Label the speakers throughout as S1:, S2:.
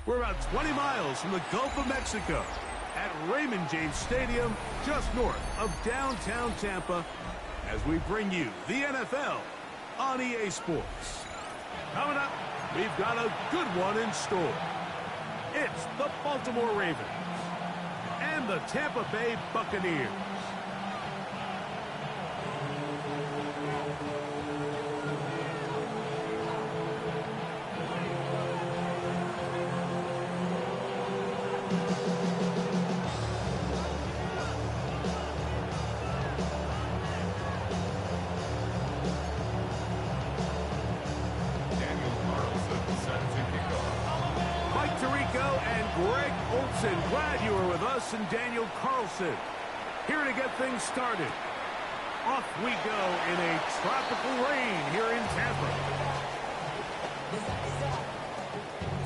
S1: We're about 20 miles from the Gulf of Mexico at Raymond James Stadium, just north of downtown Tampa, as we bring you the NFL on EA Sports. Coming up, we've got a good one in store. It's the Baltimore Ravens and the Tampa Bay Buccaneers. Glad you were with us, and Daniel Carlson here to get things started. Off we go in a tropical rain here in Tampa.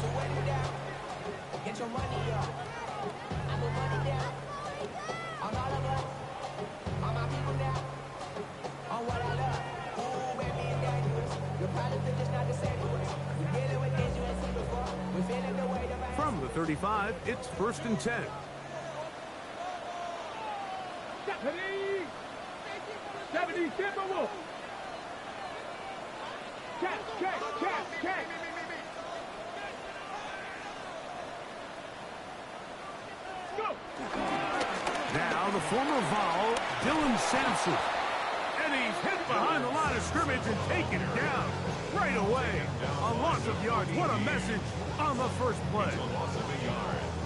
S2: So wet it down. Get your money up. I put money down. On all of us. On my people now. On what I love. Ooh, baby, it's dangerous. Your problems are just not the same for us. We're dealing with things you ain't seen before. We're feeling the way the
S1: From the 35, it's 1st and 10. Now the former Vol, Dylan Sampson. And he's hit behind the line of scrimmage and taken down right away. A loss of yards. What a message on the first play.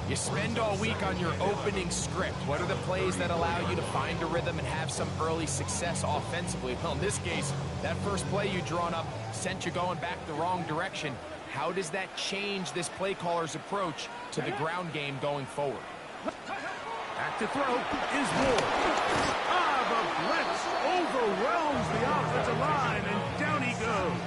S3: You spend all week on your opening script. What are the plays that allow you to find a rhythm and have some early success offensively? Well, in this case, that first play you drawn up sent you going back the wrong direction. How does that change this play caller's approach to the ground game going forward?
S1: Back to throw is Ward. The blitz overwhelms the offensive line, and down he goes.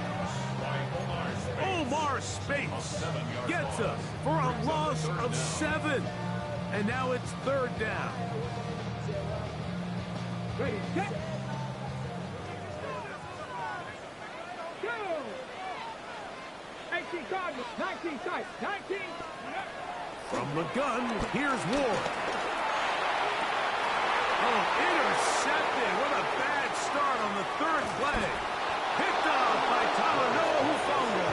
S1: Omar Speights gets us for a loss of 7. And now it's 3rd down.
S4: Ready, set. Go! 18 Cardinals, 19 sight, 19.
S1: From the gun, here's Ward. Oh, intercepted. What a bad start on the 3rd play. Picked off by Talanoa Hufanga.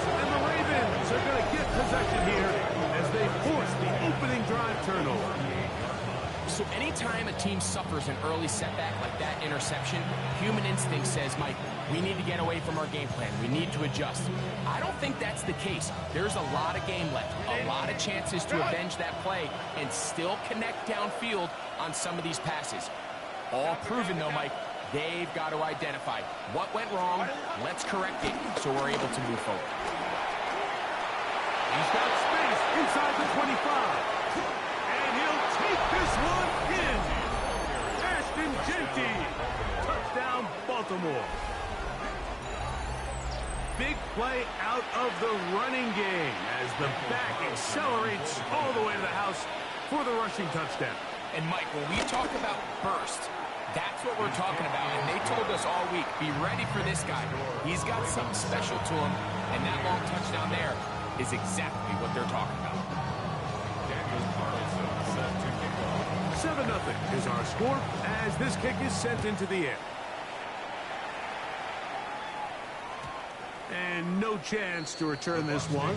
S1: And the Ravens are going to get possession here as they force the opening drive turnover.
S3: So anytime a team suffers an early setback like that interception, human instinct says, Mike, we need to get away from our game plan. We need to adjust. I don't think that's the case. There's a lot of game left, a lot of chances to avenge that play and still connect downfield on some of these passes. All proven, though, Mike, they've got to identify what went wrong. Let's correct it so we're able to move forward.
S1: He's got space inside the 25. And he'll take this one in. Ashton Jeanty. Touchdown, Baltimore. Big play out of the running game as the back accelerates all the way to the house for the rushing touchdown.
S3: And, Mike, when we talk about burst, that's what we're talking about. And they told us all week, be ready for this guy. He's got something special to him. And that long touchdown there is exactly what they're talking about.
S1: 7-0 is our score as this kick is sent into the air. And no chance to return this one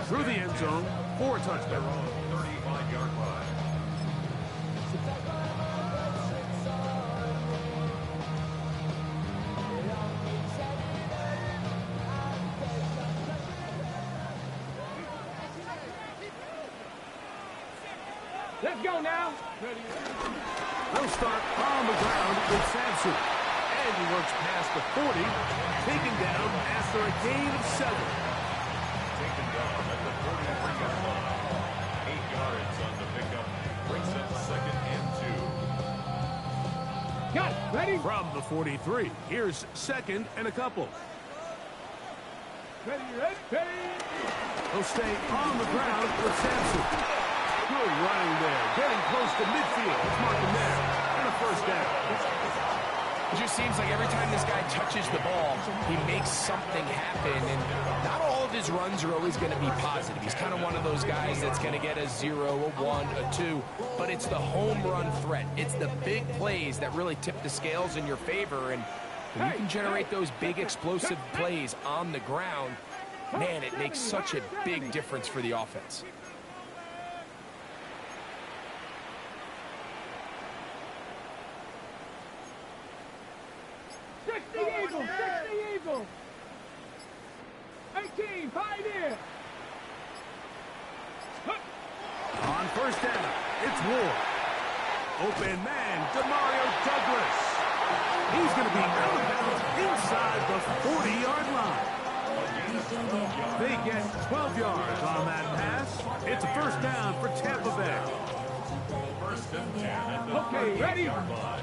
S1: through the end zone for a touchdown.
S5: 35-yard line.
S4: Let's go now.
S1: They'll start on the ground with Sampson. And he works past the 40, taken down after a gain of 7.
S5: Taken down at the 43-yard line. 8 yards on the pickup. Brings up 2nd and 2.
S4: Got it. Ready?
S1: From the 43, here's 2nd and a couple.
S4: Ready, ready, ready.
S1: They'll stay on the ground with Sampson. Good running there. Getting close to midfield. It's marking there. And a 1st down.
S3: It just seems like every time this guy touches the ball, he makes something happen. And not all of his runs are always going to be positive. He's kind of one of those guys that's going to get a 0, a 1, a 2, but it's the home run threat. It's the big plays that really tip the scales in your favor, and when you can generate those big explosive plays on the ground, man, it makes such a big difference for the offense.
S4: Eagle. 18, Pioneer.
S1: On first down, it's Ward. Open man, Demario Douglas. He's going to be out of bounds inside the 40-yard line. They get 12 yards on that pass. It's a first down for Tampa Bay.
S5: First and 10 at the
S4: Okay, ready?
S5: 38-yard line.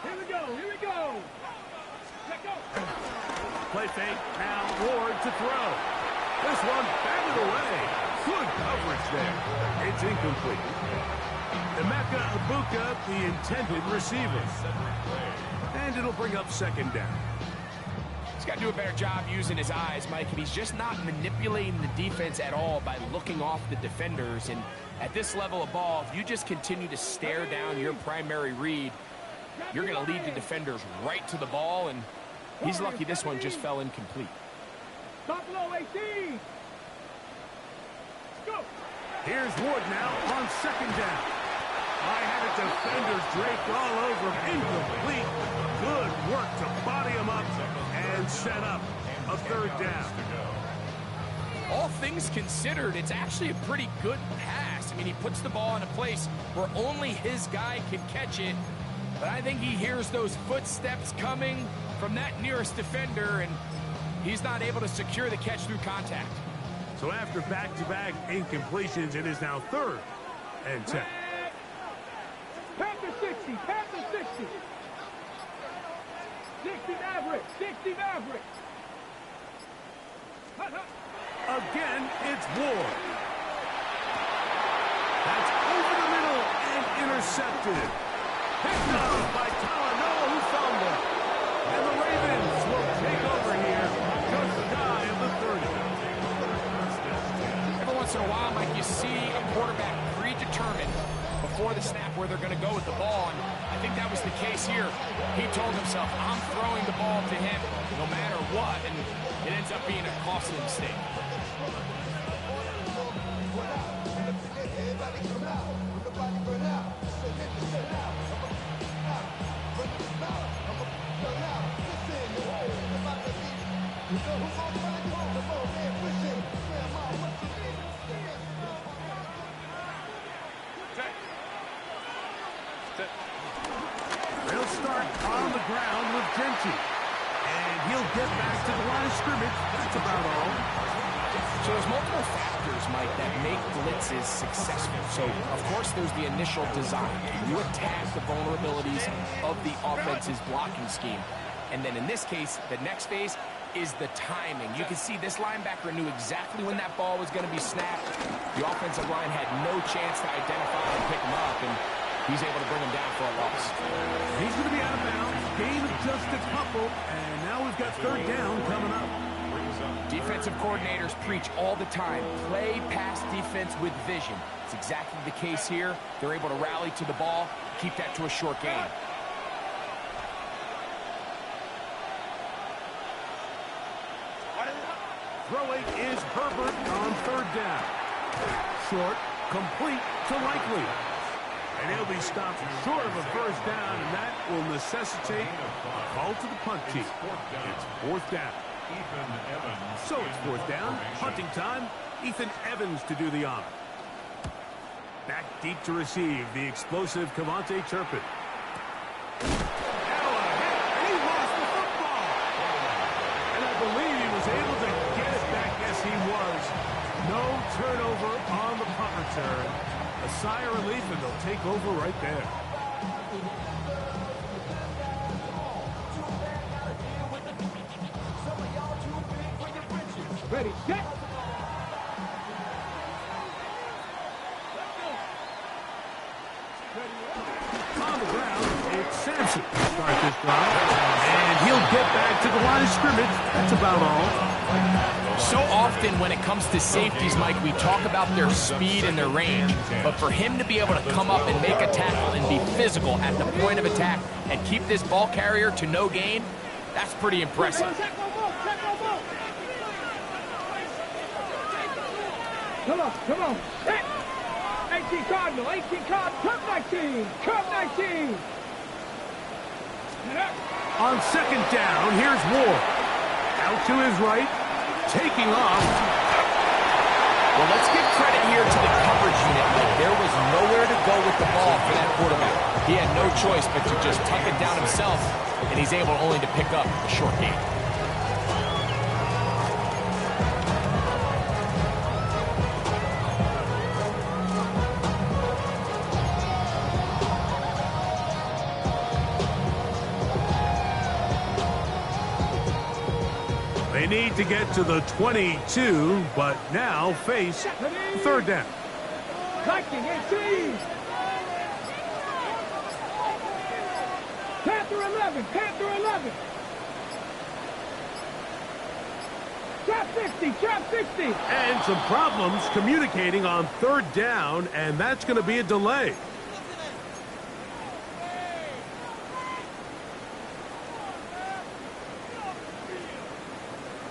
S4: Here we go. Let go.
S1: Play fake, now Ward to throw. This one batted away. Good coverage there. It's incomplete. Emeka Ibuka, the intended receiver. And it'll bring up second down.
S3: He's got to do a better job using his eyes, Mike, and he's just not manipulating the defense at all by looking off the defenders. And at this level of ball, if you just continue to stare down your primary read, you're going to lead the defenders right to the ball, and he's lucky this one just fell incomplete.
S4: Top low, 18. Go.
S1: Here's Ward now on second down. High-headed defenders draped all over him. Incomplete. Good work to body him up and set up a third down.
S3: All things considered, it's actually a pretty good pass. I mean, he puts the ball in a place where only his guy can catch it. But I think he hears those footsteps coming from that nearest defender, and he's not able to secure the catch through contact.
S1: So after back-to-back incompletions, it is now third and 10.
S4: Panther 60. 60 Maverick.
S1: Again, it's Ward. That's over the middle and intercepted. Picked up by Talanoa, who fumbled. And the Ravens will take over here just shy of the 30.
S3: Every once in a while, Mike, you see a quarterback predetermined before the snap where they're going to go with the ball, and I think that was the case here. He told himself, I'm throwing the ball to him no matter what, and it ends up being a costly mistake.
S1: They'll start on the ground with Genty. And he'll get back to the line of scrimmage. That's about all.
S3: So there's multiple factors, Mike, that make blitzes successful. So, of course, there's the initial design. Can you attack the vulnerabilities of the offense's blocking scheme? And then in this case, the next phase is the timing. You can see this linebacker knew exactly when that ball was going to be snapped. The offensive line had no chance to identify and pick him up, and he's able to bring him down for a loss.
S1: He's going to be out of bounds. Gain of just a couple. And now we've got third down coming up.
S3: Defensive coordinators preach all the time, play pass defense with vision. It's exactly the case here. They're able to rally to the ball, keep that to a short game.
S1: Throwing is Herbert on third down. Short, complete to Likely. And he'll be stopped short of a first down, and that will necessitate a call to the punt team. It's fourth down. So it's fourth down. Punting time. Ethan Evans to do the honor. Back deep to receive the explosive Cavante Turpin. Now a hit, and he lost the football. And I believe he was able to get it back. Yes, he was. No turnover on the punt return. A sigh of relief, and they'll take over right there.
S4: Ready, set.
S1: On the ground, it's Sampson to start this drive. And he'll get back to the line of scrimmage. That's about all.
S3: So often when it comes to safeties, Mike, we talk about their speed and their range, but for him to be able to come up and make a tackle and be physical at the point of attack and keep this ball carrier to no gain, that's pretty impressive.
S4: Come on. 18 Cardinal, Curve 19, Curve 19.
S1: On second down, here's Ward. Out to his right, taking off.
S3: Well, let's give credit here to the coverage unit. Like, there was nowhere to go with the ball for that quarterback. He had no choice but to just tuck it down himself, and he's able only to pick up a short gain.
S1: They need to get to the 22, but now face third down.
S4: Viking 18. Panther 11. Trap 60.
S1: And some problems communicating on third down, and that's going to be a delay.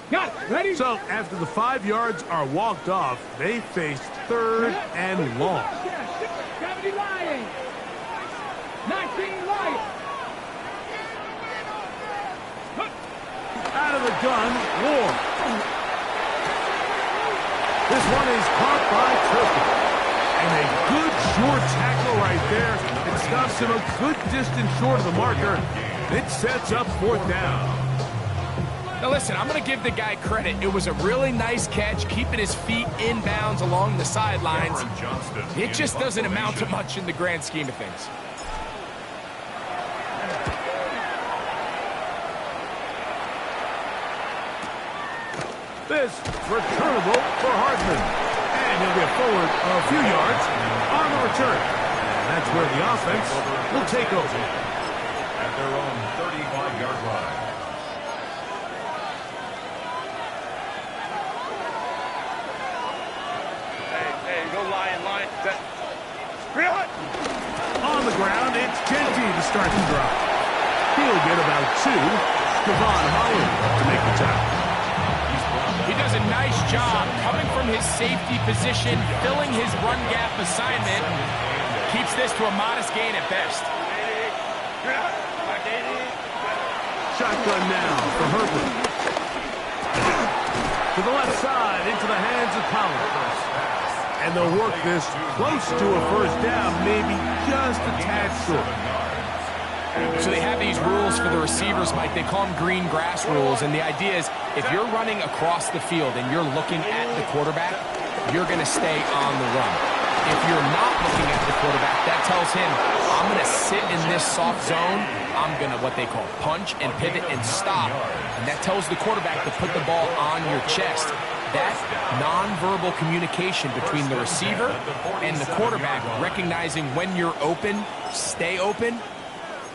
S4: Got it. Ready?
S1: So after the 5 yards are walked off, they face third and long.
S4: Gravity lying. 19 lying.
S1: Out of the gun, Ward. This one is caught by Turpin. And a good short tackle right there. It stops him a good distance short of the marker. It sets up fourth down.
S3: Now listen, I'm going to give the guy credit. It was a really nice catch, keeping his feet in bounds along the sidelines. It just doesn't amount to much in the grand scheme of things.
S1: This returnable for Hardman. And he'll get forward a few yards on the return. And that's where the offense will take over.
S5: At their own 35-yard line.
S4: Hey, go line.
S1: On the ground, it's Genty to start the drive. He'll get about 2. Kevon Holland to make the tackle.
S3: He does a nice job coming from his safety position, filling his run gap assignment. Keeps this to a modest gain at best.
S1: Shotgun now for Herbert. To the left side, into the hands of Collins. And they'll work this close to a first down, maybe just a tad short.
S3: So they have these rules for the receivers, Mike. They call them green grass rules. And the idea is if you're running across the field and you're looking at the quarterback, you're going to stay on the run. If you're not looking at the quarterback, that tells him, I'm going to sit in this soft zone. I'm going to, what they call, punch and pivot and stop. And that tells the quarterback to put the ball on your chest. That nonverbal communication between the receiver and the quarterback, recognizing when you're open, stay open,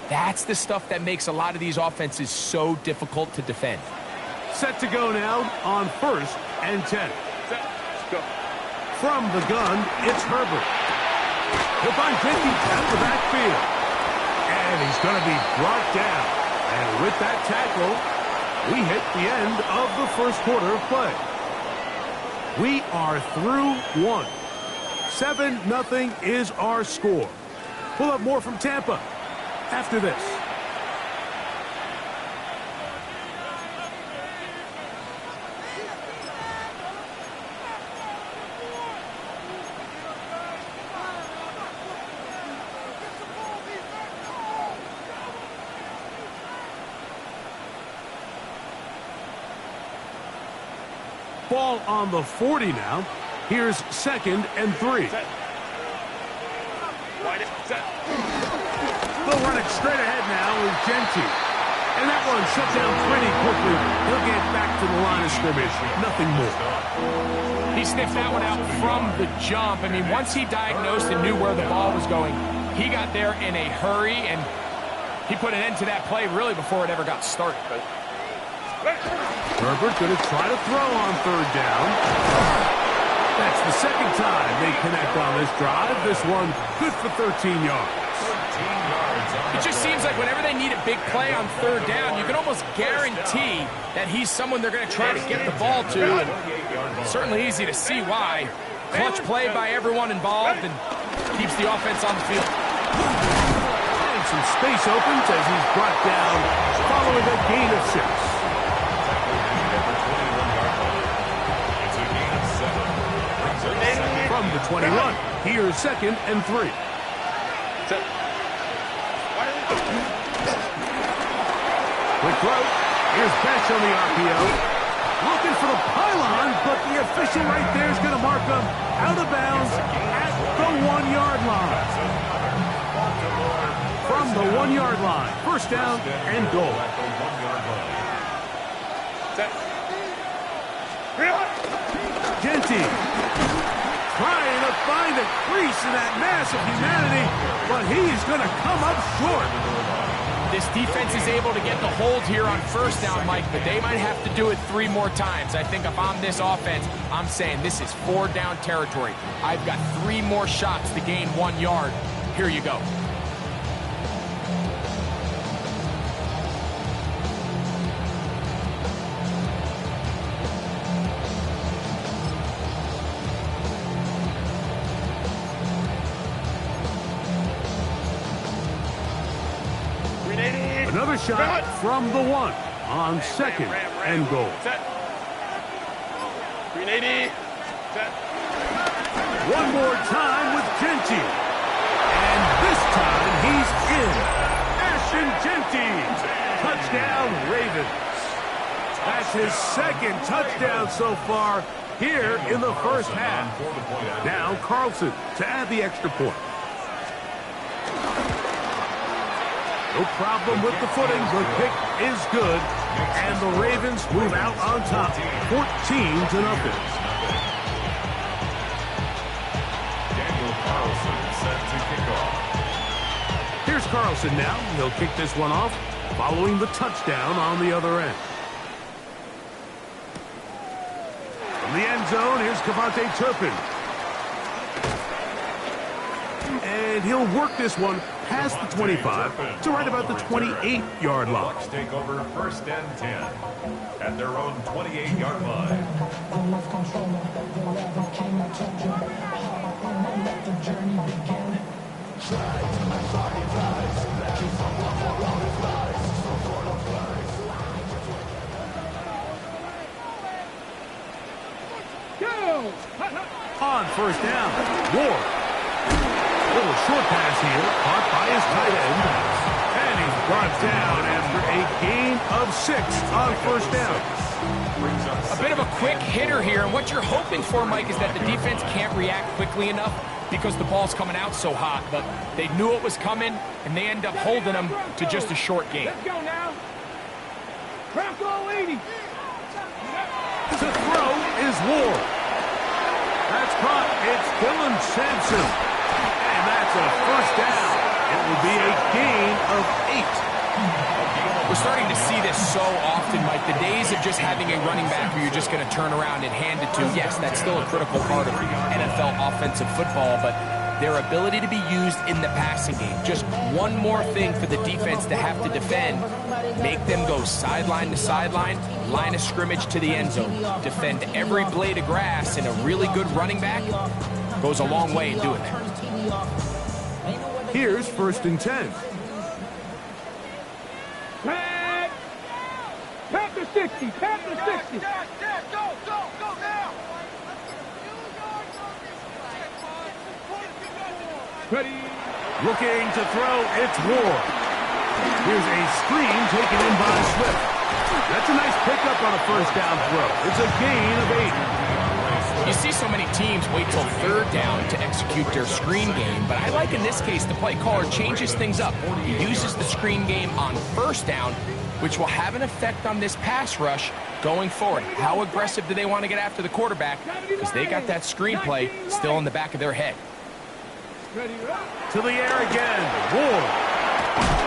S3: that's the stuff that makes a lot of these offenses so difficult to defend.
S1: Set to go now on 1st and 10.
S4: Go.
S1: From the gun, it's Herbert. He'll find Genty out of the backfield. And he's going to be brought down. And with that tackle, we hit the end of the first quarter of play. We are through 1. 7-0 is our score. We'll have more from Tampa after this. Ball on the 40 now. Here's 2nd and 3. They'll run it straight ahead now with Genty. And that one shut down pretty quickly. He'll get back to the line of scrimmage. Nothing more.
S3: He sniffed that one out from the jump. I mean, once he diagnosed and knew where the ball was going, he got there in a hurry, and He put an end to that play really before it ever got started.
S1: Herbert going to try to throw on third down. That's the second time they connect on this drive. This one good for 13 yards.
S3: It just seems like whenever they need a big play on third down, you can almost guarantee that he's someone they're going to try to get the ball to. And it's certainly easy to see why. Clutch play by everyone involved and keeps the offense on the field.
S1: And some space opens as he's brought down following a gain of 6. From the 21, here's 2nd and 3. Quick throw. Here's Batch on the RPO. Looking for the pylon, but the official right there is going to mark him out of bounds at the 1-yard line. From the 1-yard line, first down and goal. Genty trying to find a crease in that mass of humanity, but he's going to come up short.
S3: This defense is able to get the hold here on first down, Mike, but they might have to do it 3 more times. I think if I'm this offense, I'm saying this is 4-down territory. I've got 3 more shots to gain 1 yard. Here you go.
S1: Another shot from the 1 on 2nd and goal. One more time with Genty. And this time he's in. Ashton Genty. Touchdown Ravens. That's his 2nd touchdown so far here in the first half. Now Carlson to add the extra point. No problem with the footing. The kick is good. And the Ravens move out on top, 14-0.
S5: Daniel Carlson set to kick off.
S1: Here's Carlson now. He'll kick this one off following the touchdown on the other end. From the end zone, here's Cavante Turpin. And he'll work this one past the 25 to right about the 28-yard line.
S5: Bucs take over 1st and 10 at their own 28-yard line.
S1: On first down, Ward. Little short pass here, caught by his tight end. And he's brought down after a gain of 6 on first down.
S3: A bit of a quick hitter here, and what you're hoping for, Mike, is that the defense can't react quickly enough because the ball's coming out so hot. But they knew it was coming, and they end up holding them to just a short gain.
S4: Let's go now. Bronco 80.
S1: To throw is Ward. That's caught. It's Dylan Sampson. And that's a first down. It will be a gain of 8.
S3: We're starting to see this so often, Mike. The days of just having a running back who you're just going to turn around and hand it to, yes, that's still a critical part of NFL offensive football, but their ability to be used in the passing game. Just one more thing for the defense to have to defend. Make them go sideline to sideline, line of scrimmage to the end zone. Defend every blade of grass, and a really good running back goes a long way in doing that.
S1: Here's 1st and 10.
S4: Panther 60. Panther 60.
S2: Go now.
S4: Ready.
S1: Looking to throw, it's Ward. Here's a screen taken in by Swift. That's a nice pickup on a first down throw. It's a gain of 8.
S3: You see so many teams wait till 3rd down to execute their screen game, but I like in this case the play caller changes things up. He uses the screen game on 1st down, which will have an effect on this pass rush going forward. How aggressive do they want to get after the quarterback? Because they got that screen play still in the back of their head.
S1: To the air again. Ward.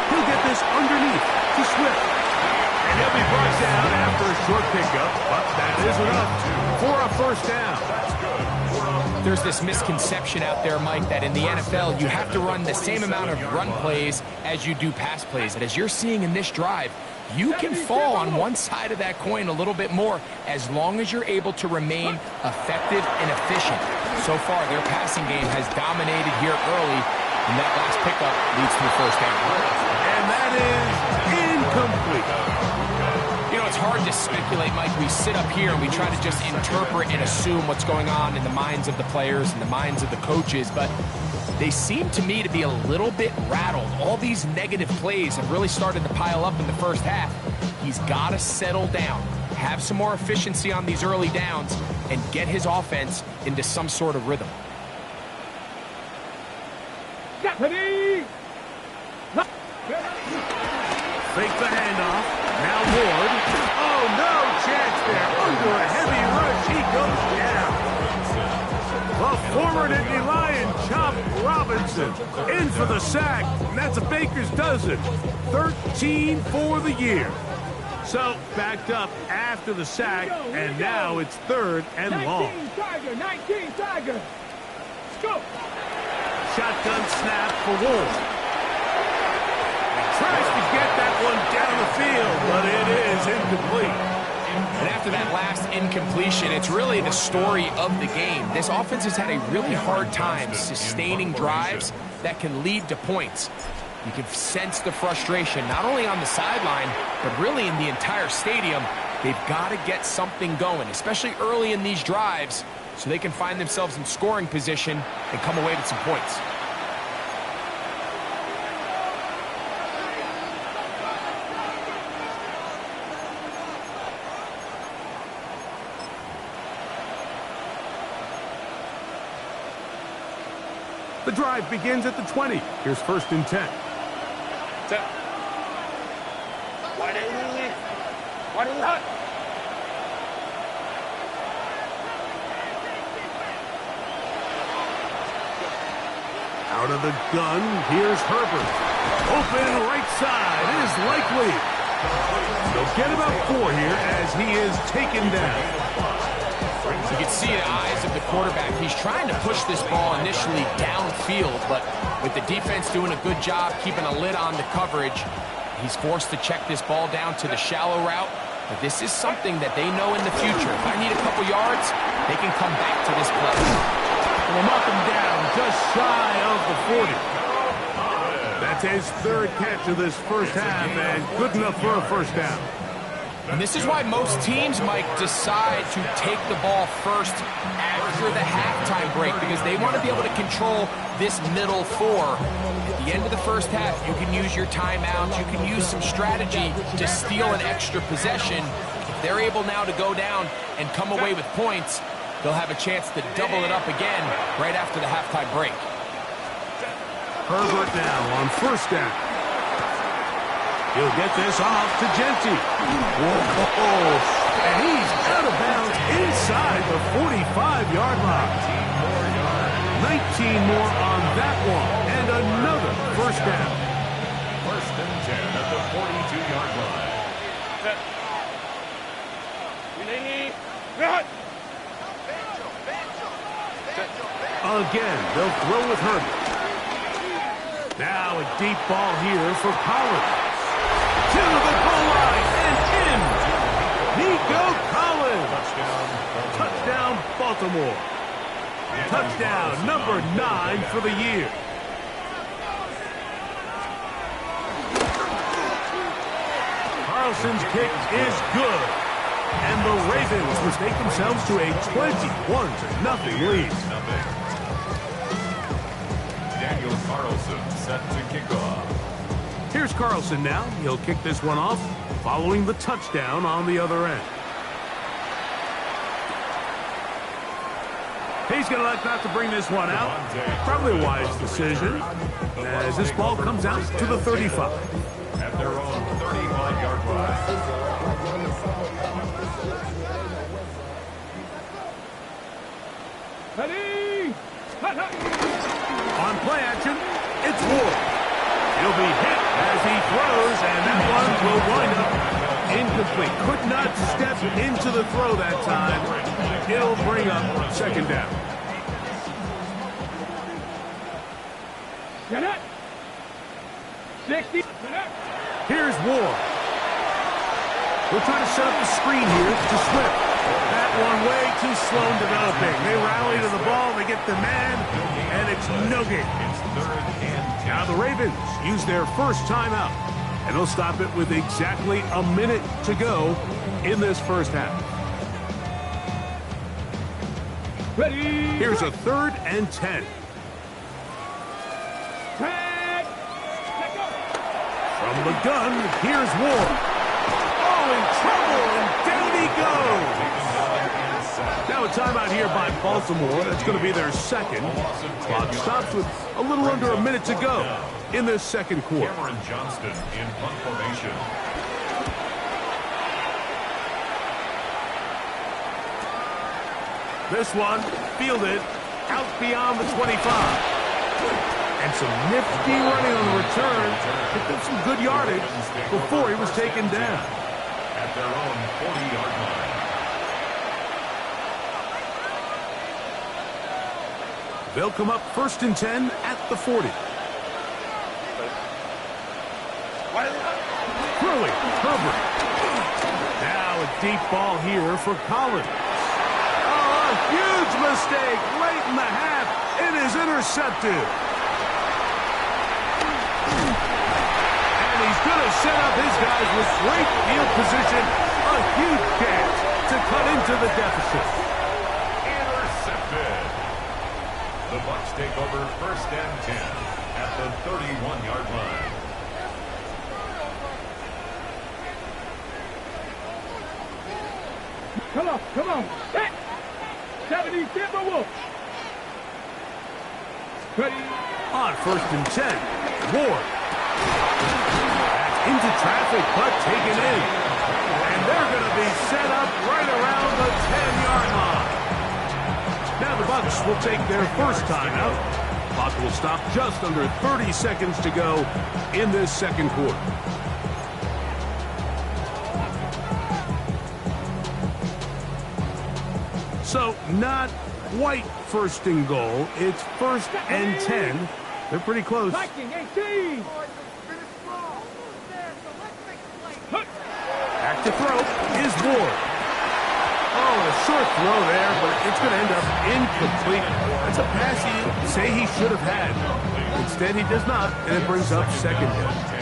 S1: He He'll get this underneath to Swift. And he'll be brought down after a short pickup, but that is enough for a first down.
S3: There's this misconception out there, Mike, that in the NFL you have to run the same amount of run plays as you do pass plays. And as you're seeing in this drive, you can fall on one side of that coin a little bit more as long as you're able to remain effective and efficient. So far, their passing game has dominated here early, and that last pickup leads to the first down.
S1: And that is incomplete.
S3: You know, it's hard to speculate, Mike. We sit up here and we try to just interpret and assume what's going on in the minds of the players and the minds of the coaches, but they seem to me to be a little bit rattled. All these negative plays have really started to pile up in the first half. He's got to settle down, have some more efficiency on these early downs, and get his offense into some sort of rhythm.
S4: Ready?
S1: Fake the handoff. Now Ward. Oh, no chance there. Under a heavy rush, he goes down. The former Nittany Lion, Chop Robinson, in for the sack. And that's a baker's dozen. 13 for the year. So, backed up after the sack, and now it's third and long.
S4: 19 Tiger. Go.
S1: Shotgun snap for Ward. Tries to get that one down the field, but it is incomplete.
S3: And after that last incompletion, it's really the story of the game. This offense has had a really hard time sustaining drives that can lead to points. You can sense the frustration, not only on the sideline, but really in the entire stadium. They've got to get something going, especially early in these drives, so they can find themselves in scoring position and come away with some points.
S1: The drive begins at the 20. Here's first and 10. Out of the gun, here's Herbert. Open right side is likely. They'll get about 4 here as he is taken down.
S3: You can see the eyes of the quarterback. He's trying to push this ball initially downfield, but with the defense doing a good job keeping a lid on the coverage, he's forced to check this ball down to the shallow route. But this is something that they know in the future. If I need a couple yards, they can come back to this play.
S1: We'll knock him down just shy of the 40. That's his third catch of this first half, and good enough for a first down.
S3: And this is why most teams, Mike, decide to take the ball first after the halftime break, because they want to be able to control this middle 4. At the end of the first half, you can use your timeouts, you can use some strategy to steal an extra possession. If they're able now to go down and come away with points, they'll have a chance to double it up again right after the halftime break.
S1: Herbert now on first down. He'll get this off to Genty. Whoa, and he's out of bounds inside the 45-yard line. 19 more on that one, and another first down.
S5: First and 10 at the 42-yard line.
S1: Again, they'll throw with Herbert. Now a deep ball here for Collins. To the goal line and in. Nico Collins. Touchdown, Baltimore. Touchdown, number 9 for the year. Carlson's kick is good. And the Ravens mistake themselves to a 21-0 lead.
S5: Daniel Carlson set to kick off.
S1: Here's Carlson now. He'll kick this one off following the touchdown on the other end. He's going to elect not to bring this one out. Probably a wise decision as this ball comes out to the 35.
S5: At their own 35-yard line.
S4: Ready?
S1: On play action, it's Ward. He'll be hit as as he throws, and that one will wind up incomplete. Could not step into the throw that time. It'll bring up second down.
S4: Get it. 60.
S1: Here's Ward. We're trying to set up the screen here to Swift. That one way too slow in developing. They rally to the ball, they get the man, and it's no gain. Now the Ravens use their first timeout, and they'll stop it with exactly a minute to go in this first half.
S4: Ready.
S1: Here's a 3rd and 10.
S4: Tag. Let go.
S1: From the gun, here's Ward. Oh, in trouble, and down he goes. Now a timeout here by Baltimore. That's going to be their second. Clock stops with a little under a minute to go in this second quarter.
S5: Cameron Johnston in punt formation.
S1: This one fielded out beyond the 25. And some nifty running on the return. Picked up some good yardage before he was taken down.
S5: At their own 40-yard line.
S1: They'll come up 1st and 10 at the 40. Curly, Herbert. Now a deep ball here for Collins. Oh, a huge mistake late in the half. It is intercepted. And he's going to set up his guys with great field position. A huge chance to cut into the deficit.
S5: Intercepted. The Bucs take over 1st and 10 at the 31-yard line.
S4: Come on. Set. 70 Timberwolves. Ready.
S1: On 1st and 10, Ward. Back into traffic, but taken in. And they're going to be set up right around the 10-yard line. Now the Bucs will take their first timeout. Clock will stop just under 30 seconds to go in this second quarter. So not quite 1st and goal. It's 1st and 10. They're pretty close.
S4: Viking 18.
S1: Back to throw is Ward. Oh, a short throw there, but it's going to end up incomplete. That's a pass he say he should have had. Instead, he does not, and it brings up second down.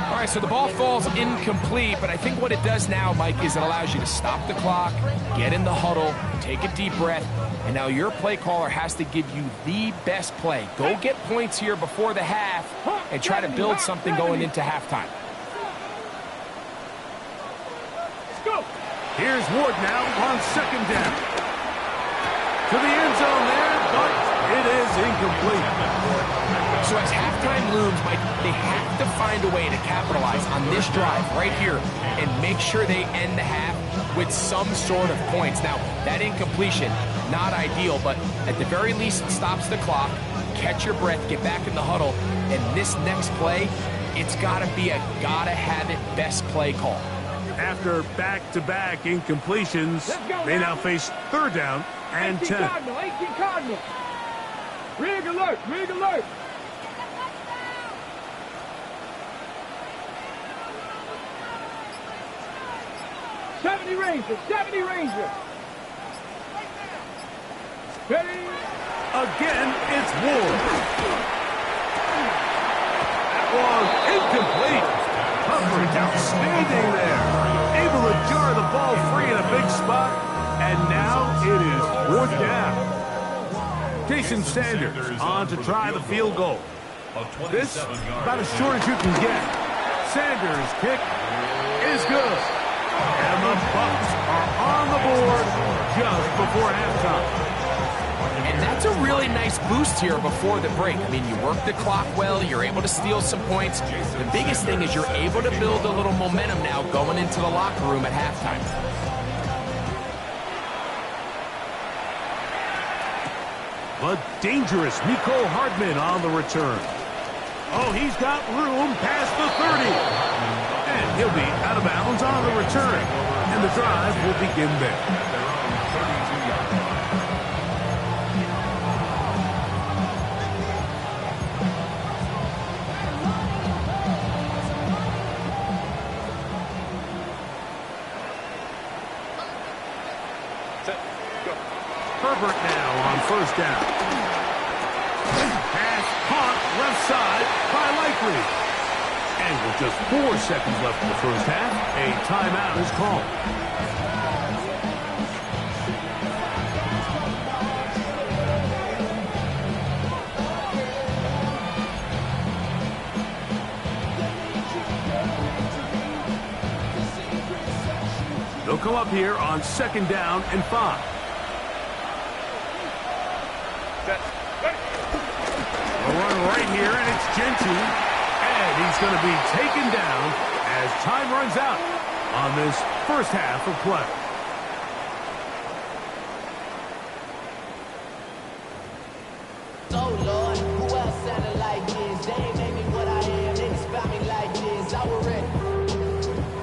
S3: All right, so the ball falls incomplete, but I think what it does now, Mike, is it allows you to stop the clock, get in the huddle, take a deep breath, and now your play caller has to give you the best play. Go get points here before the half and try to build something going into halftime.
S4: Go.
S1: Here's Ward now on 2nd down. To the end zone there, but it is incomplete.
S3: So as halftime looms, Mike, they have to find a way to capitalize on this drive right here and make sure they end the half with some sort of points. Now, that incompletion, not ideal, but at the very least, it stops the clock. Catch your breath, get back in the huddle, and this next play, it's got to be a gotta-have-it best play call.
S1: After back-to-back incompletions, they now face 3rd down and 10.
S4: 18 Cardinal. Rig alert. 70 Ranger. Ready.
S1: Again, it's Ward. That was incomplete. Coverage outstanding there. Able to jar the ball free in a big spot. And now it is 4th down. Jason Sanders on to try the field goal. This about as short as you can get. Sanders' kick is good. And the Bucs are on the board just before halftime.
S3: And that's a really nice boost here before the break. I mean, you work the clock well, you're able to steal some points. The biggest thing is you're able to build a little momentum now going into the locker room at halftime.
S1: But dangerous Mecole Hardman on the return. Oh, he's got room past the 30. And he'll be out of bounds on the return. And the drive will begin there.
S5: At their own 32-yard line.
S1: Herbert now on first down. Pass caught left side by Likely. And with just 4 seconds left in the first half, a timeout is called. They'll come up here on second down and 5. A run right here, and it's Gentry. And he's going to be taken down as time runs out on this first half of play.
S2: Oh, Lord, who else sounded like this? They ain't made me what I am. They spot me like this. I was ready.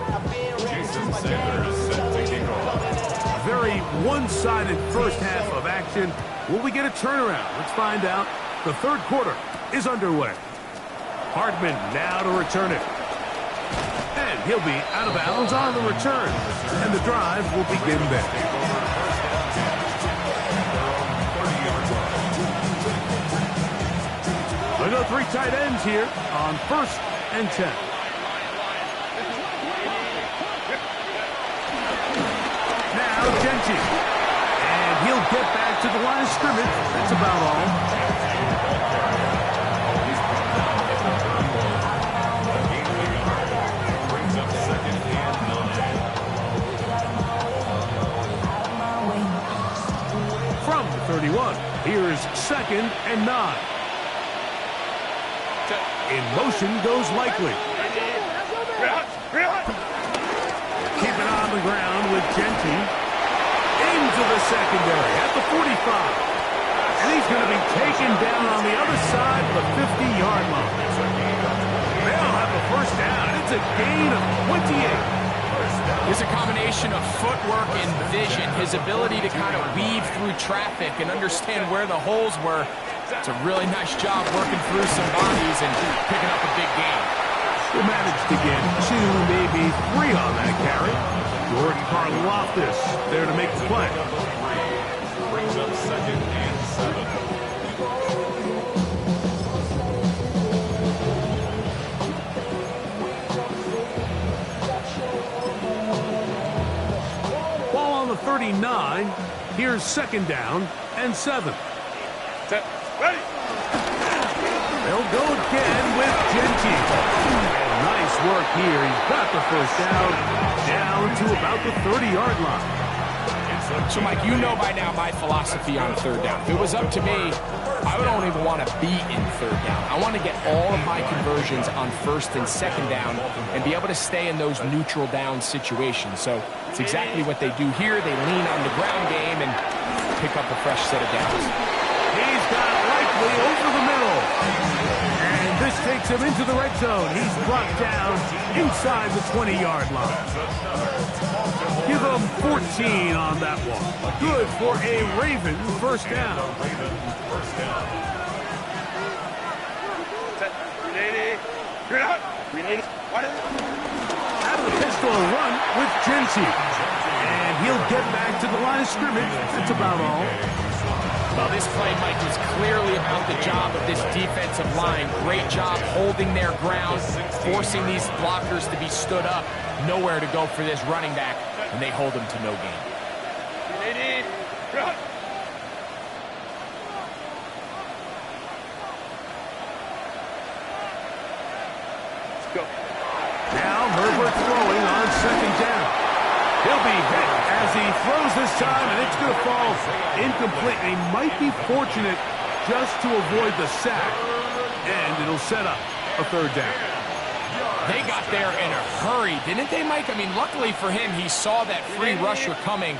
S2: I've been ready since my
S5: Sanders
S2: dad.
S5: set to kick off.
S1: A very one-sided first half of action. Will we get a turnaround? Let's find out. The third quarter is underway. Hardman now to return it. And he'll be out of bounds on the return. And the drive will begin there. We go 3 tight ends here on first and 10. Now Gentry. And he'll get back to the line of scrimmage. That's about all. From the 31, here's second and 9. In motion goes Likely. Keep it on the ground with Gentry. Into the secondary at the 45. And he's going to be taken down on the other side of the 50-yard line. They'll have the first down. It's a gain of 28.
S3: It's a combination of footwork and vision, his ability to kind of weave through traffic and understand where the holes were. It's a really nice job working through some bodies and picking up a big gain.
S1: He managed to get 2, maybe 3 on that carry. Jordan Karlaftis there to make the play.
S5: Brings up second and 7.
S1: Ball on the 39. Here's second down and 7.
S5: Ready.
S1: They'll go again with Gentry. And nice work here. He's got the first down to about the 30-yard line.
S3: So, Mike, you know by now my philosophy on third down. If it was up to me, I don't even want to be in third down. I want to get all of my conversions on first and second down and be able to stay in those neutral down situations. So it's exactly what they do here. They lean on the ground game and pick up a fresh set of downs.
S1: He's got Likely over the middle. And this takes him into the red zone. He's brought down inside the 20-yard line. Give him 14 on that one. Good for a Raven first down. Out of the pistol run with Gentry. And he'll get back to the line of scrimmage. That's about all.
S3: Well, this play, Mike, was clearly about the job of this defensive line. Great job holding their ground, forcing these blockers to be stood up. Nowhere to go for this running back, and they hold him to no gain.
S1: Let's go. Now Herbert throwing on second down. He'll be hit as he throws this time, and it's going to fall incomplete. He might be fortunate just to avoid the sack, and it'll set up a third down.
S3: They got there in a hurry, didn't they, Mike? I mean, luckily for him, he saw that free rusher coming,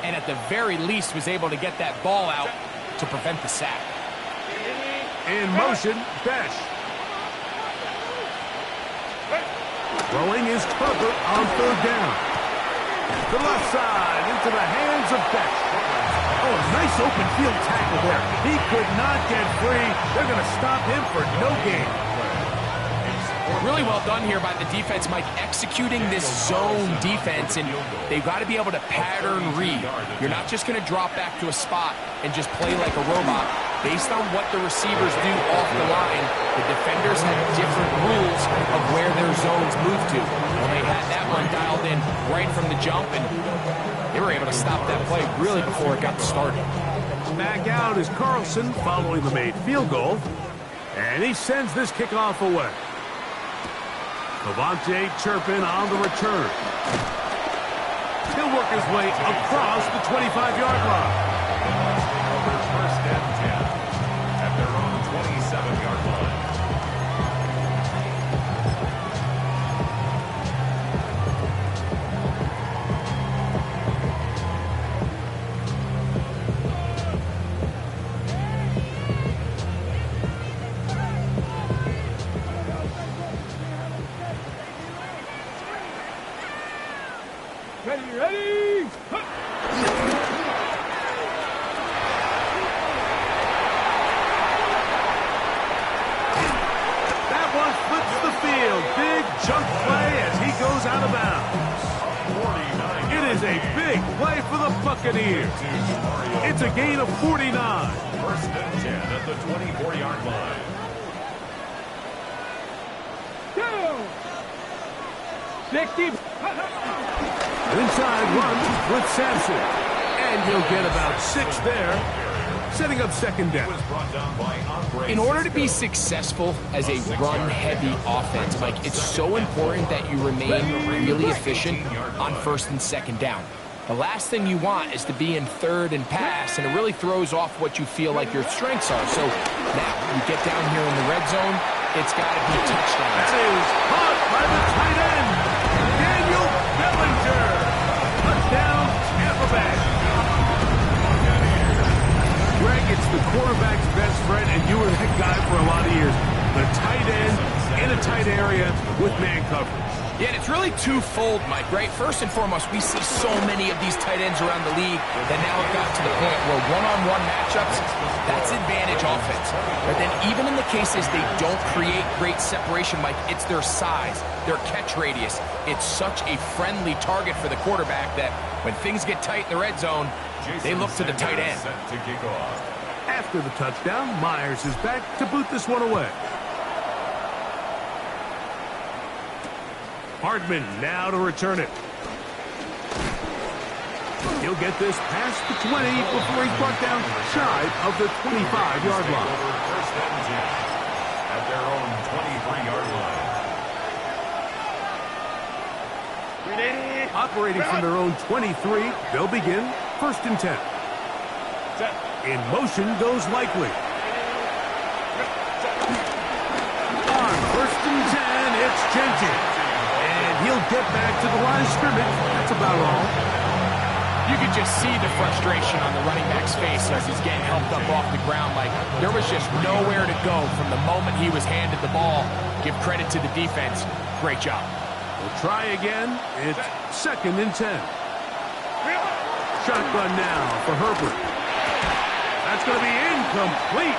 S3: and at the very least was able to get that ball out to prevent the sack.
S1: In motion, Besh. Throwing is Herbert on third down. The left side into the hands of Beck. Oh, a nice open field tackle there. He could not get free. They're going to stop him for no gain.
S3: Really well done here by the defense, Mike, executing this zone defense, and they've got to be able to pattern read. You're not just going to drop back to a spot and just play like a robot. Based on what the receivers do off the line, the defenders have different rules of where their zones move to. Well, they had that one dialed in right from the jump, and they were able to stop that play really before it got started.
S1: Back out is Carlson following the made field goal, and he sends this kickoff away. Cavante Turpin on the return. He'll work his way across the 25-yard line.
S5: First and 10 at their own 27-yard line.
S4: Ready!
S1: That one flips the field. Big chunk play as he goes out of bounds. It is a big play for the Buccaneers. It's a gain of 49.
S5: First and 10 at the 24-yard line.
S4: Go! 60.
S1: Inside run with Sampson. And he'll get about 6 there, setting up second down.
S3: In order to be successful as a run-heavy offense, Mike, it's so important that you remain really efficient on first and second down. The last thing you want is to be in third and pass, and it really throws off what you feel like your strengths are. So now you get down here in the red zone, it's got to be touchdowns.
S1: That is caught by the tight end, Daniel Bellinger. Touchdown, Tampa Bay. Greg, it's the quarterback's best friend, and you were that guy for a lot of years. The tight end in a tight area with man coverage.
S3: Yeah, and it's really twofold, Mike, right? First and foremost, we see so many of these tight ends around the league that now have got to the point where one-on-one matchups, that's advantage offense. But then even in the cases they don't create great separation, Mike, it's their size, their catch radius. It's such a friendly target for the quarterback that when things get tight in the red zone, they look to the tight end.
S1: After the touchdown, Myers is back to boot this one away. Hardman now to return it. He'll get this past the 20 before he's brought down shy of the 25-yard line.
S5: First and 10 at their own 23-yard line.
S1: Operating from their own 23, they'll begin first and 10. In motion goes Likely. On first and 10, it's Jenkins. He'll get back to the line of scrimmage. That's about all.
S3: You could just see the frustration on the running back's face as he's getting helped up off the ground. Like, there was just nowhere to go from the moment he was handed the ball. Give credit to the defense. Great job.
S1: We'll try again. It's second and 10. Shotgun now for Herbert. That's going to be incomplete.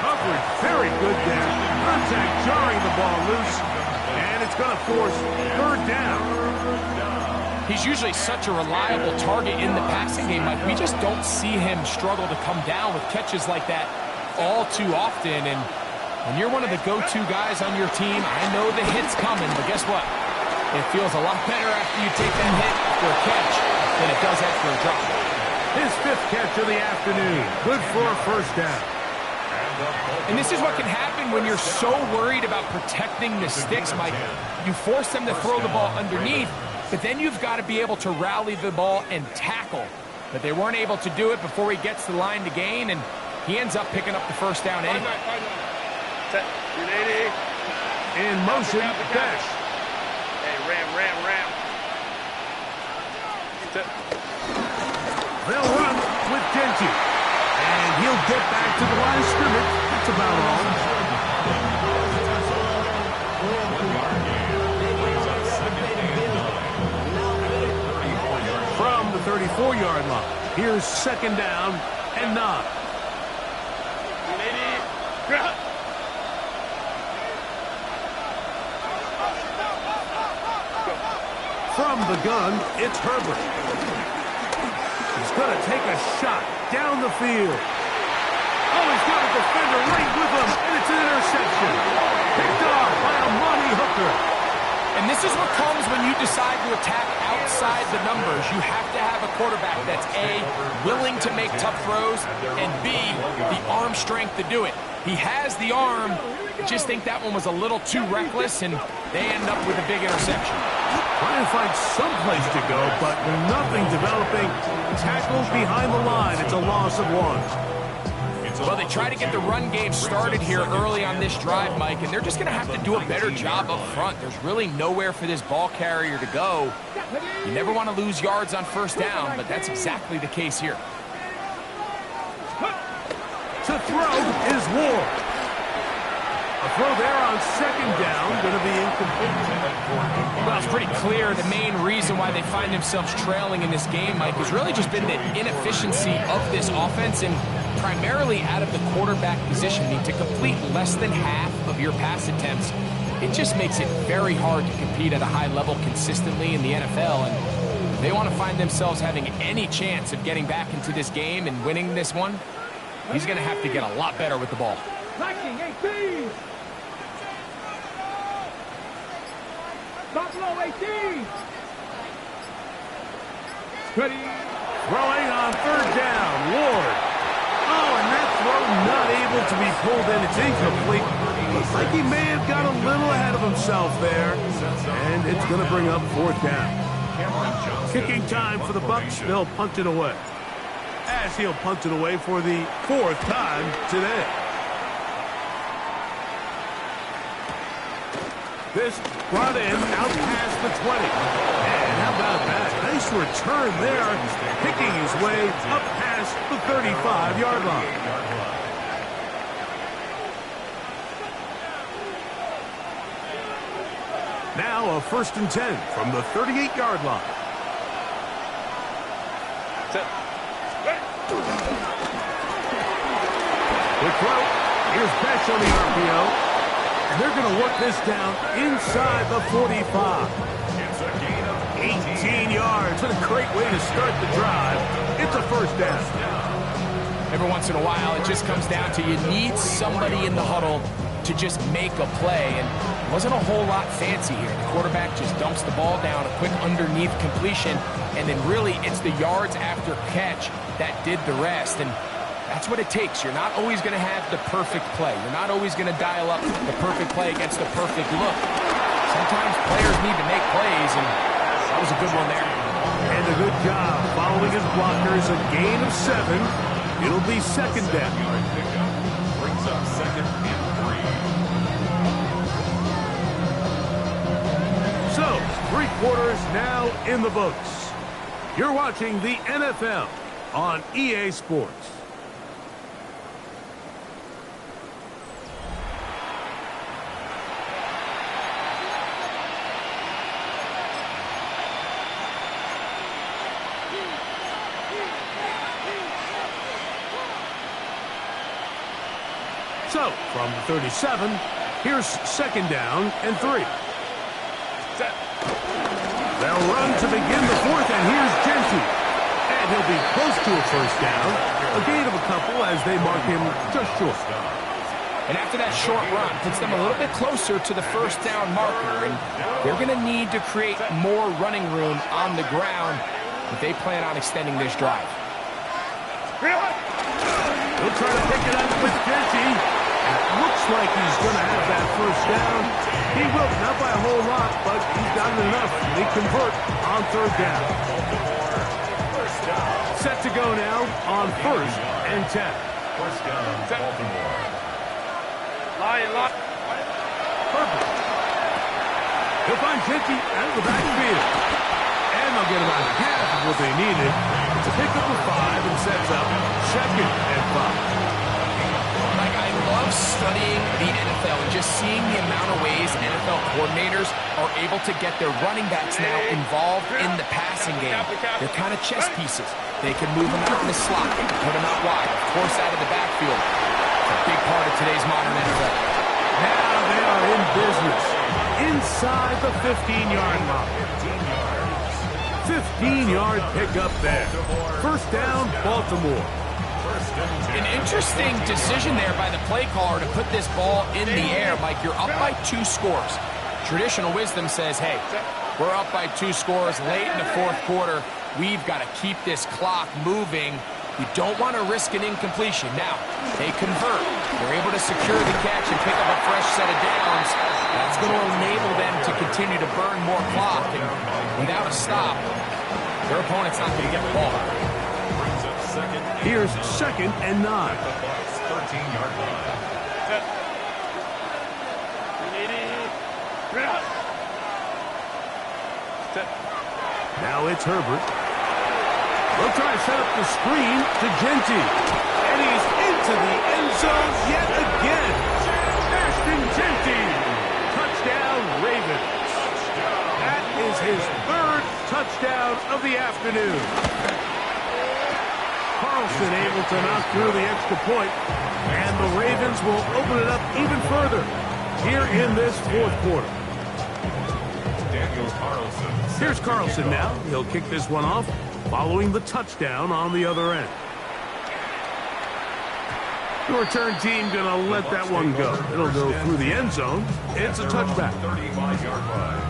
S1: Coverage very good there. Contact jarring the ball loose. And it's going to force third down.
S3: He's usually such a reliable target in the passing game, Mike. We just don't see him struggle to come down with catches like that all too often. And when you're one of the go-to guys on your team, I know the hit's coming, but guess what? It feels a lot better after you take that hit for a catch than it does after a drop.
S1: His 5th catch of the afternoon. Good for a first down.
S3: And this is what can happen when you're so worried about protecting the sticks, Mike. You force them to throw the ball underneath, but then you've got to be able to rally the ball and tackle. But they weren't able to do it before he gets the line to gain, and he ends up picking up the first down anyway.
S1: In motion, dash.
S4: Hey, ram.
S1: They'll run with Genty. And he'll get back to the line of scrimmage. That's about all. 4-yard line. Here's 2nd down and 9. From the gun, it's Herbert. He's going to take a shot down the field. Oh, he's got a defender right with him, and it's an interception. Picked off by a money hooker.
S3: And this is what comes when you decide to attack outside the numbers. You have to have a quarterback that's A, willing to make tough throws, and B, the arm strength to do it. He has the arm. Just think that one was a little too reckless, and they end up with a big interception.
S1: Trying to find some place to go, but nothing developing. Tackled behind the line. It's a loss of 1.
S3: Well, they try to get the run game started here early on this drive, Mike, and they're just going to have to do a better job up front. There's really nowhere for this ball carrier to go. You never want to lose yards on 1st down, but that's exactly the case here.
S1: To throw is Ward. A throw there on 2nd down, going to be incomplete.
S3: Well, it's pretty clear the main reason why they find themselves trailing in this game, Mike, has really just been the inefficiency of this offense and primarily out of the quarterback position. I mean, to complete less than half of your pass attempts, it just makes it very hard to compete at a high level consistently in the NFL. And if they want to find themselves having any chance of getting back into this game and winning this one, he's going to have to get a lot better with the ball.
S4: Liking 18. Buffalo 18. Ready.
S1: Throwing on 3rd down, Ward. Oh, and that throw not able to be pulled in. It's incomplete. Looks like he may have got a little ahead of himself there. And it's going to bring up 4th down. Kicking time for the Bucs. They'll punt it away. As he'll punt it away for the 4th time today. This brought in out past the 20. And how about that? Nice return there. Picking his way up past the 35-yard line. Now a 1st and 10 from the 38-yard line. Quick throw. Here's Betch on the RPO. And they're going to work this down inside the 45. 18 yards. What a great way to start the drive. It's a 1st down.
S3: Every once in a while, it just comes down to you need somebody in the huddle to just make a play. And it wasn't a whole lot fancy here. The quarterback just dumps the ball down, a quick underneath completion, and then really it's the yards after catch that did the rest. And that's what it takes. You're not always going to have the perfect play. You're not always going to dial up the perfect play against the perfect look. Sometimes players need to make plays, and that was a good one there.
S1: And a good job following his blockers. A gain of 7. It'll be 2nd down.
S5: Brings up 2nd and 3.
S1: So, 3 quarters now in the books. You're watching the NFL on EA Sports. So, from the 37, here's 2nd down and 3. They'll run to begin the 4th, and here's Genty. And he'll be close to a 1st down. A gain of a couple as they mark him just short.
S3: And after that short run, puts them a little bit closer to the 1st down marker. And they're going to need to create more running room on the ground if they plan on extending this drive.
S1: He'll try to pick it up with Genty. It looks like he's going to have that 1st down. He will, not by a whole lot, but he's done enough. They convert on 3rd down. Set to go now on 1st and 10.
S5: 1st down, Baltimore.
S1: Perfect. He'll find Genty out of the backfield. And they'll get about half of what they needed. It's a pickup of 5 and sets up 2nd and 5.
S3: I love studying the NFL and just seeing the amount of ways NFL coordinators are able to get their running backs now involved in the passing game. They're kind of chess pieces. They can move them out in the slot. They can put them out wide, of course, out of the backfield. It's a big part of today's modern NFL.
S1: Now they are in business inside the 15-yard line. 15-yard pickup there. First down, Baltimore.
S3: An interesting decision there by the play caller to put this ball in the air. Mike, you're up by 2 scores. Traditional wisdom says, hey, we're up by 2 scores late in the fourth quarter. We've got to keep this clock moving. You don't want to risk an incompletion. Now, they convert. They're able to secure the catch and pick up a fresh set of downs. That's going to enable them to continue to burn more clock. And without a stop, their opponent's not going to get the ball.
S1: Here's 2nd and 9.
S5: 13-yard line.
S1: Now it's Herbert. They'll try to set up the screen to Genty. And he's into the end zone yet again. Ashton Genty. Touchdown, Ravens. That is his 3rd touchdown of the afternoon. Carlson able to knock through the extra point, and the Ravens will open it up even further here in this fourth quarter.
S5: Daniel Carlson.
S1: Here's Carlson now. He'll kick this one off following the touchdown on the other end. The return team going to let that one go. It'll go through the end zone. It's a touchback.
S5: 35-yard line.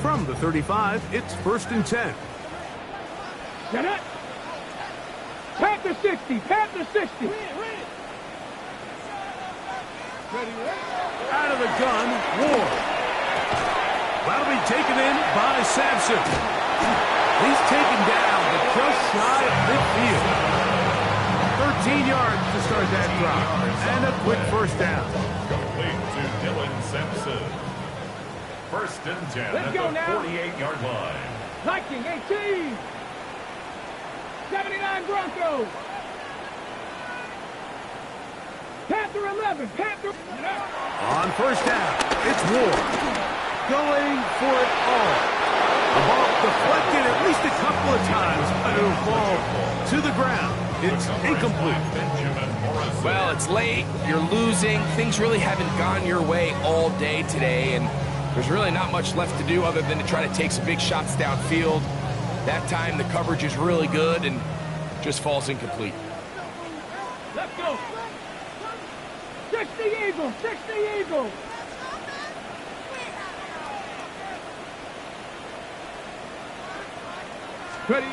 S1: From the 35, it's 1st and 10.
S4: Get it. Panther 60. Panther 60.
S1: Out of the gun, Ward. That'll be taken in by Sampson. He's taken down, but just shy of midfield. 13 yards to start that drive. And a quick first down.
S5: Complete to Dylan Sampson. 1st and 10
S4: Let's
S5: at
S4: go
S5: the
S4: now.
S5: 48-yard line.
S4: Viking 18. 79 Broncos. Panther 11. Panther.
S1: On first down, it's Ward. Going for it all. The ball deflected at least a couple of times, but it'll fall to the ground. It's incomplete.
S3: Well, it's late. You're losing. Things really haven't gone your way all day today, and there's really not much left to do other than to try to take some big shots downfield. That time, the coverage is really good and just falls incomplete.
S4: Let's go. 60 Eagles. 60 Eagles.
S1: Ready?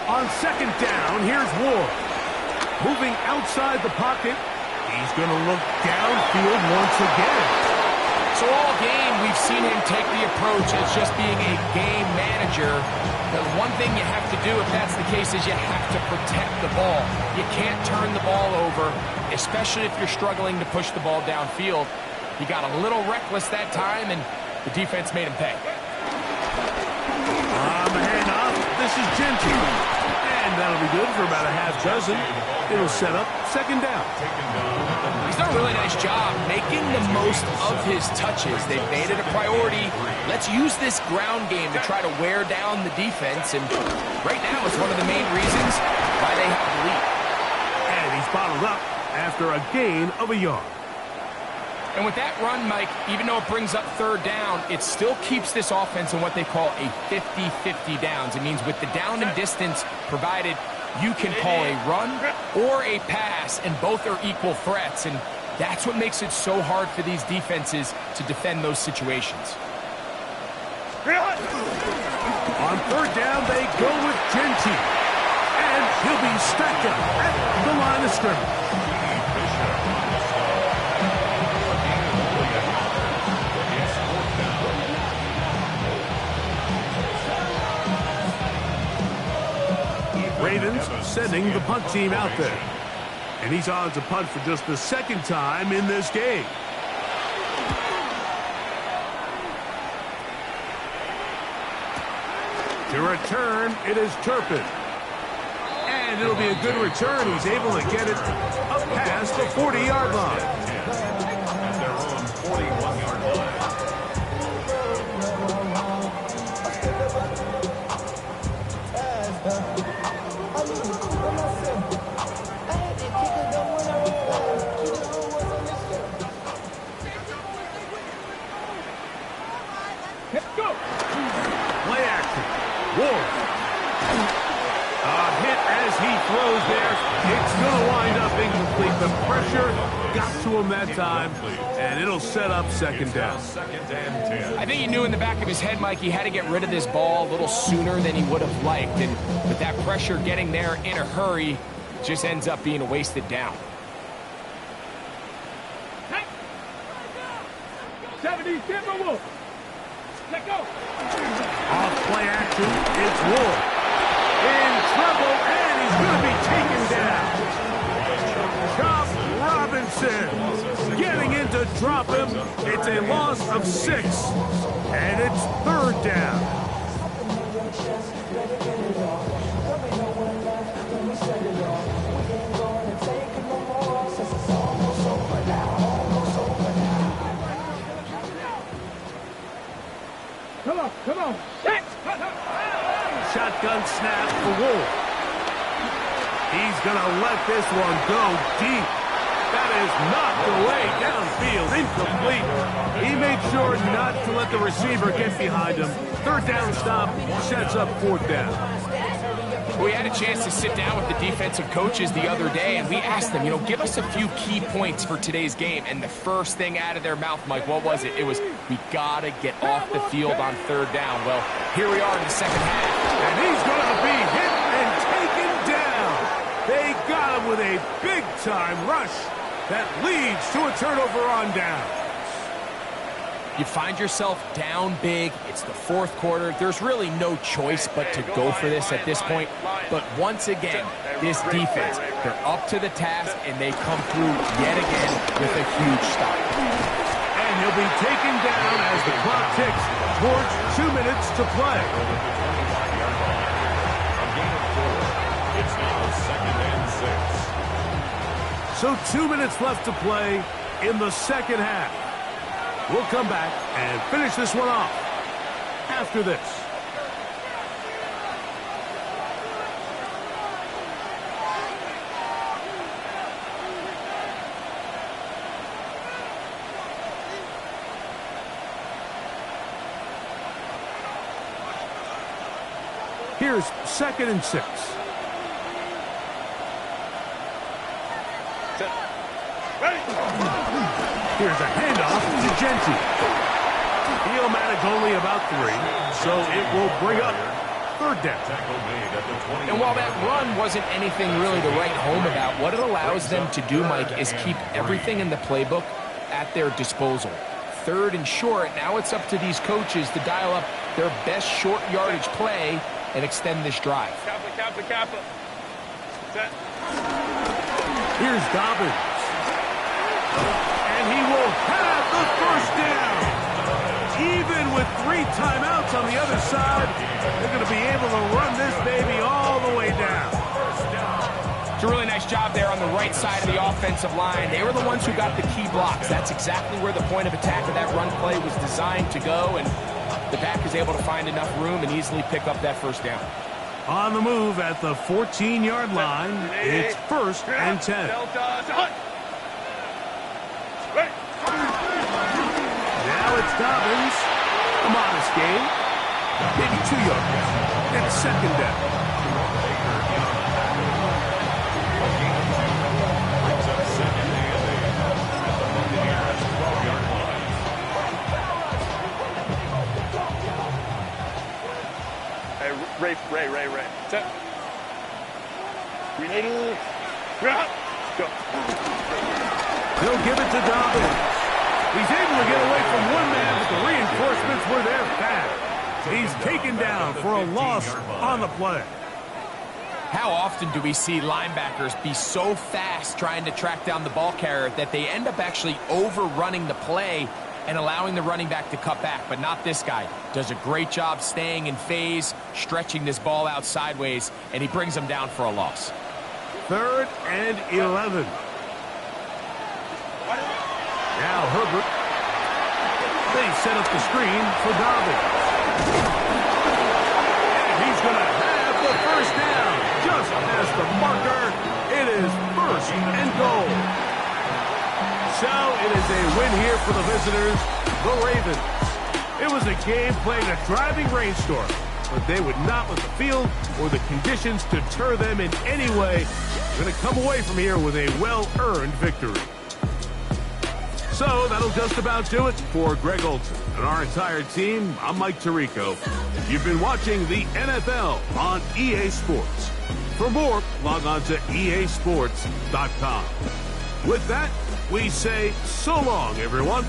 S1: On 2nd down, here's Ward. Moving outside the pocket. He's going to look downfield once again.
S3: So all game, we've seen him take the approach as just being a game manager. The one thing you have to do if that's the case is you have to protect the ball. You can't turn the ball over, especially if you're struggling to push the ball downfield. He got a little reckless that time, and the defense made him pay.
S1: On the handoff, this is Genty. And that'll be good for about a half dozen. It'll set up 2nd down.
S3: He's done a really nice job making the most of his touches. They've made it a priority. Let's use this ground game to try to wear down the defense. And right now, it's one of the main reasons why they have the lead.
S1: And he's bottled up after a gain of a yard.
S3: And with that run, Mike, even though it brings up 3rd down, it still keeps this offense in what they call a 50-50 downs. It means with the down and distance provided, you can call a run or a pass, and both are equal threats. And that's what makes it so hard for these defenses to defend those situations.
S1: On 3rd down, they go with Genty. And he'll be stacked up at the line of scrimmage. Ravens sending the punt team out there. And he's on to punt for just the 2nd time in this game. To return, it is Turpin. And it'll be a good return. He's able to get it up past the 40-yard line.
S5: At their own 41-yard line.
S4: Let's go.
S1: Play action. Ward. A hit as he throws there. It's going to wind up incomplete. The pressure got to him that time, and it'll set up second down.
S5: Second and 10.
S3: I think he knew in the back of his head, Mike, he had to get rid of this ball a little sooner than he would have liked. And with that pressure getting there in a hurry, it just ends up being a wasted down.
S4: 70, Timberwolves. Let go.
S1: Off play action, it's Ward. In trouble, and he's going to be taken down. Chop Robinson getting in to drop him. It's a loss of 6, and it's third down.
S4: Come on.
S1: Shotgun snap for Wolf. He's going to let this one go deep. That is knocked away downfield, incomplete. He made sure not to let the receiver get behind him. Third down stop sets up fourth down.
S3: We had a chance to sit down with the defensive coaches the other day, and we asked them, give us a few key points for today's game. And the first thing out of their mouth, Mike, what was it? It was, we got to get off the field on third down. Well, here we are in the second half.
S1: And he's going to be hit and taken down. They got him with a big-time rush that leads to a turnover on down.
S3: You find yourself down big. It's the fourth quarter. There's really no choice but to go for this at this point. But once again, this defense, they're up to the task, and they come through yet again with a huge stop.
S1: And he'll be taken down as the clock ticks towards 2 minutes to play.
S5: It's now second and 6.
S1: So 2 minutes left to play in the second half. We'll come back and finish this one off after this. Here's second and 6. Here's a handoff to Genty. He'll manage only about 3, so it will bring up third down.
S3: And while that run wasn't anything really to write home about, what it allows them to do, Mike, is keep everything in the playbook at their disposal. Third and short, now it's up to these coaches to dial up their best short yardage play and extend this drive.
S4: Kappa. Set.
S1: Here's Dobbins. And he will have the first down. Even with 3 timeouts on the other side, they're going to be able to run this baby all the way down.
S3: It's a really nice job there on the right side of the offensive line. They were the ones who got the key blocks. That's exactly where the point of attack of that run play was designed to go, and the back is able to find enough room and easily pick up that first down.
S1: On the move at the 14-yard line, it's first and 10. Now it's Dobbins. A modest gain. Maybe 2 yards. It's second down.
S4: Ray. Set. Ready? Go.
S1: He'll give it to Dobbins. He's able to get away from one man, but the reinforcements were there fast. He's taken down for a loss on the play.
S3: How often do we see linebackers be so fast trying to track down the ball carrier that they end up actually overrunning the play and allowing the running back to cut back? But not this guy. Does a great job staying in phase, stretching this ball out sideways, and he brings him down for a loss.
S1: Third and 11. Now Herbert They set up the screen for Dobbins. And he's going to have the first down. Just past the marker, it is first and goal. So it is a win here for the visitors, the Ravens. It was a game playing a driving rainstorm, but they would not let the field or the conditions deter them in any way. They're going to come away from here with a well-earned victory. So that'll just about do it for Greg Olson and our entire team. I'm Mike Tirico. You've been watching the NFL on EA Sports. For more, log on to easports.com. With that, we say so long, everyone.